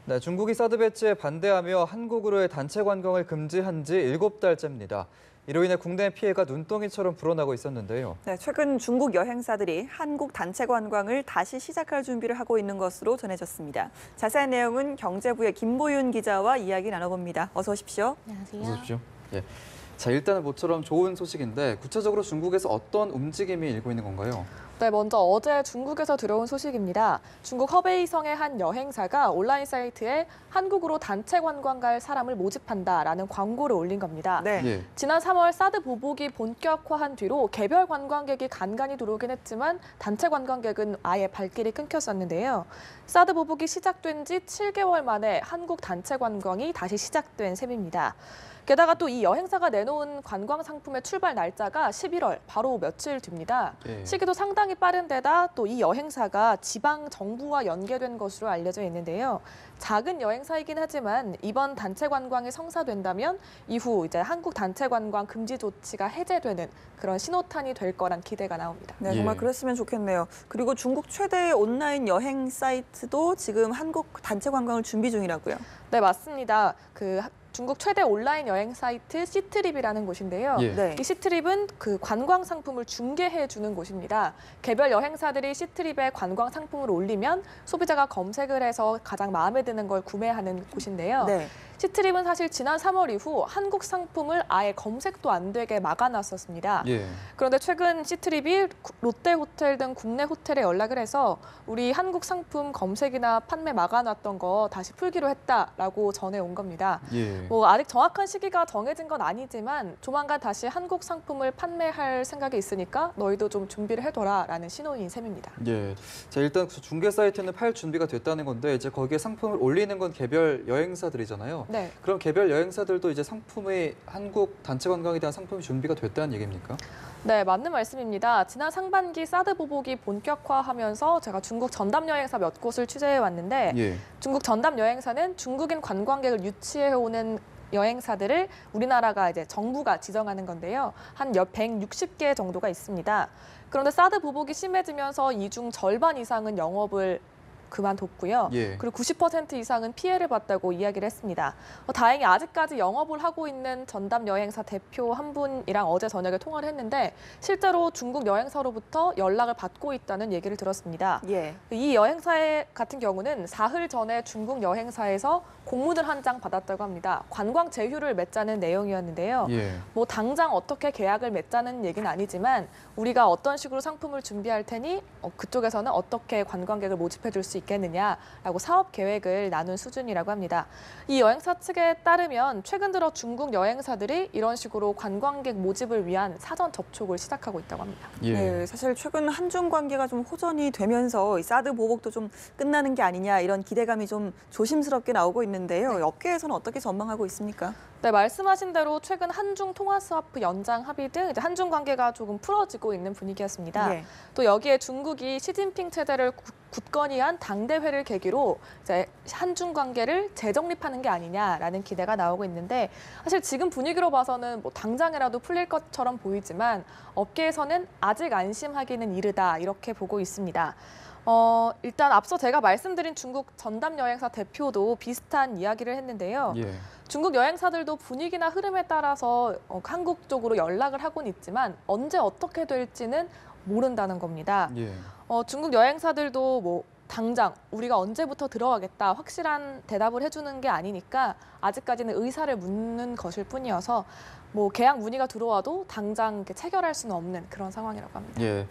네, 중국이 사드 배치에 반대하며 한국으로의 단체 관광을 금지한 지 7달째입니다. 이로 인해 국내 피해가 눈덩이처럼 불어나고 있었는데요. 네, 최근 중국 여행사들이 한국 단체 관광을 다시 시작할 준비를 하고 있는 것으로 전해졌습니다. 자세한 내용은 경제부의 김보윤 기자와 이야기 나눠봅니다. 어서 오십시오. 안녕하세요. 어서 오십시오. 예. 자, 일단은 모처럼 좋은 소식인데 구체적으로 중국에서 어떤 움직임이 일고 있는 건가요? 네, 먼저 어제 중국에서 들어온 소식입니다. 중국 허베이성의 한 여행사가 온라인 사이트에 한국으로 단체 관광 갈 사람을 모집한다라는 광고를 올린 겁니다. 네. 예. 지난 3월 사드 보복이 본격화한 뒤로 개별 관광객이 간간히 들어오긴 했지만 단체 관광객은 아예 발길이 끊겼었는데요. 사드 보복이 시작된 지 7개월 만에 한국 단체 관광이 다시 시작된 셈입니다. 게다가 또 이 여행사가 내놓은 관광 상품의 출발 날짜가 11월, 바로 며칠 뒤입니다. 예. 시기도 상당히 빠른 데다 또 이 여행사가 지방 정부와 연계된 것으로 알려져 있는데요. 작은 여행사이긴 하지만 이번 단체 관광이 성사된다면 이후 이제 한국 단체 관광 금지 조치가 해제되는 그런 신호탄이 될 거란 기대가 나옵니다. 네, 정말 예. 그랬으면 좋겠네요. 그리고 중국 최대의 온라인 여행 사이트도 지금 한국 단체 관광을 준비 중이라고요. 네, 맞습니다. 중국 최대 온라인 여행 사이트 시트립이라는 곳인데요. 예. 네. 이 시트립은 그 관광 상품을 중개해 주는 곳입니다. 개별 여행사들이 시트립에 관광 상품을 올리면 소비자가 검색을 해서 가장 마음에 드는 걸 구매하는 곳인데요. 네. 시트립은 사실 지난 3월 이후 한국 상품을 아예 검색도 안 되게 막아놨었습니다. 예. 그런데 최근 시트립이 롯데호텔 등 국내 호텔에 연락을 해서 우리 한국 상품 검색이나 판매 막아놨던 거 다시 풀기로 했다라고 전해온 겁니다. 예. 뭐 아직 정확한 시기가 정해진 건 아니지만 조만간 다시 한국 상품을 판매할 생각이 있으니까 너희도 좀 준비를 해둬라라는 신호인 셈입니다. 예. 자, 일단 중개 사이트는 팔 준비가 됐다는 건데 이제 거기에 상품을 올리는 건 개별 여행사들이잖아요. 네. 그럼 개별 여행사들도 이제 상품의 한국 단체 관광에 대한 상품이 준비가 됐다는 얘기입니까? 네, 맞는 말씀입니다. 지난 상반기 사드 보복이 본격화하면서 제가 중국 전담 여행사 몇 곳을 취재해 왔는데 예. 중국 전담 여행사는 중국인 관광객을 유치해 오는 여행사들을 우리나라가 이제 정부가 지정하는 건데요. 한 160개 정도가 있습니다. 그런데 사드 보복이 심해지면서 이 중 절반 이상은 영업을 그만뒀고요. 예. 그리고 90% 이상은 피해를 봤다고 이야기를 했습니다. 다행히 아직까지 영업을 하고 있는 전담 여행사 대표 한 분이랑 어제 저녁에 통화를 했는데 실제로 중국 여행사로부터 연락을 받고 있다는 얘기를 들었습니다. 예. 이 여행사 같은 경우는 사흘 전에 중국 여행사에서 공문을 한 장 받았다고 합니다. 관광 제휴를 맺자는 내용이었는데요. 예. 뭐 당장 어떻게 계약을 맺자는 얘기는 아니지만 우리가 어떤 식으로 상품을 준비할 테니 그쪽에서는 어떻게 관광객을 모집해 줄 수 있겠느냐라고 사업 계획을 나눈 수준이라고 합니다. 이 여행사 측에 따르면 최근 들어 중국 여행사들이 이런 식으로 관광객 모집을 위한 사전 접촉을 시작하고 있다고 합니다. 예. 네, 사실 최근 한중 관계가 좀 호전이 되면서 이 사드 보복도 좀 끝나는 게 아니냐 이런 기대감이 좀 조심스럽게 나오고 있는데요. 업계에서는 어떻게 전망하고 있습니까? 네, 말씀하신 대로 최근 한중 통화 스와프 연장 합의 등 이제 한중 관계가 조금 풀어지고 있는 분위기였습니다. 예. 또 여기에 중국이 시진핑 체제를 굳건히 한 당대회를 계기로 이제 한중 관계를 재정립하는 게 아니냐라는 기대가 나오고 있는데 사실 지금 분위기로 봐서는 뭐 당장이라도 풀릴 것처럼 보이지만 업계에서는 아직 안심하기는 이르다 이렇게 보고 있습니다. 일단 앞서 제가 말씀드린 중국 전담 여행사 대표도 비슷한 이야기를 했는데요. 예. 중국 여행사들도 분위기나 흐름에 따라서 한국 쪽으로 연락을 하곤 있지만 언제 어떻게 될지는 모른다는 겁니다. 예. 중국 여행사들도 뭐 당장 우리가 언제부터 들어가겠다 확실한 대답을 해주는 게 아니니까 아직까지는 의사를 묻는 것일 뿐이어서 뭐 계약 문의가 들어와도 당장 이렇게 체결할 수는 없는 그런 상황이라고 합니다. 예.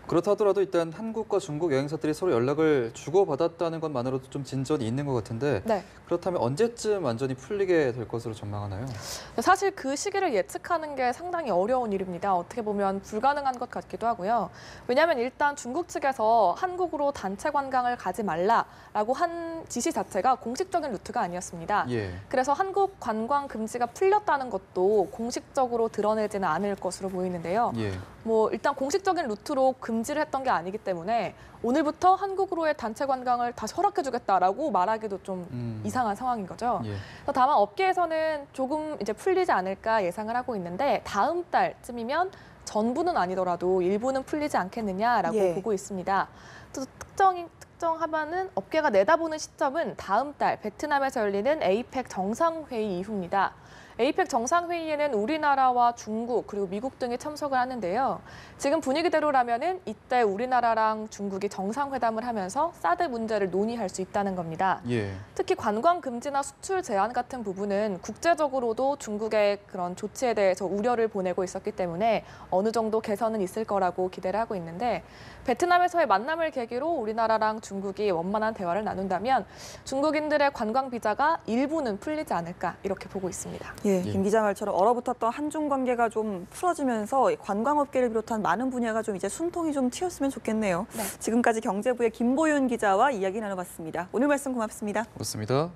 그렇다 하더라도 일단 한국과 중국 여행사들이 서로 연락을 주고받았다는 것만으로도 좀 진전이 있는 것 같은데 네. 그렇다면 언제쯤 완전히 풀리게 될 것으로 전망하나요? 사실 그 시기를 예측하는 게 상당히 어려운 일입니다. 어떻게 보면 불가능한 것 같기도 하고요. 왜냐하면 일단 중국 측에서 한국으로 단체 관광을 가지 말라라고 한 지시 자체가 공식적인 루트가 아니었습니다. 예. 그래서 한국 관광 금지가 풀렸다는 것도 공식적으로 드러내지는 않을 것으로 보이는데요. 예. 뭐 일단 공식적인 루트로 금지를 했던 게 아니기 때문에 오늘부터 한국으로의 단체 관광을 다시 허락해주겠다라고 말하기도 좀 이상한 상황인 거죠. 예. 다만 업계에서는 조금 이제 풀리지 않을까 예상을 하고 있는데 다음 달쯤이면 전부는 아니더라도 일부는 풀리지 않겠느냐라고 예. 보고 있습니다. 또 측정하면은 업계가 내다보는 시점은 다음 달 베트남에서 열리는 에이펙 정상회의 이후입니다. 에이펙 정상회의에는 우리나라와 중국 그리고 미국 등이 참석을 하는데요. 지금 분위기대로라면은 이때 우리나라랑 중국이 정상회담을 하면서 사드 문제를 논의할 수 있다는 겁니다. 예. 특히 관광 금지나 수출 제한 같은 부분은 국제적으로도 중국의 그런 조치에 대해서 우려를 보내고 있었기 때문에 어느 정도 개선은 있을 거라고 기대를 하고 있는데 베트남에서의 만남을 계기로 우리나라랑 중국이 원만한 대화를 나눈다면 중국인들의 관광 비자가 일부는 풀리지 않을까 이렇게 보고 있습니다. 예, 김 기자 말처럼 얼어붙었던 한중 관계가 좀 풀어지면서 관광업계를 비롯한 많은 분야가 좀 이제 숨통이 좀 트였으면 좋겠네요. 네. 지금까지 경제부의 김보윤 기자와 이야기 나눠봤습니다. 오늘 말씀 고맙습니다. 그렇습니다.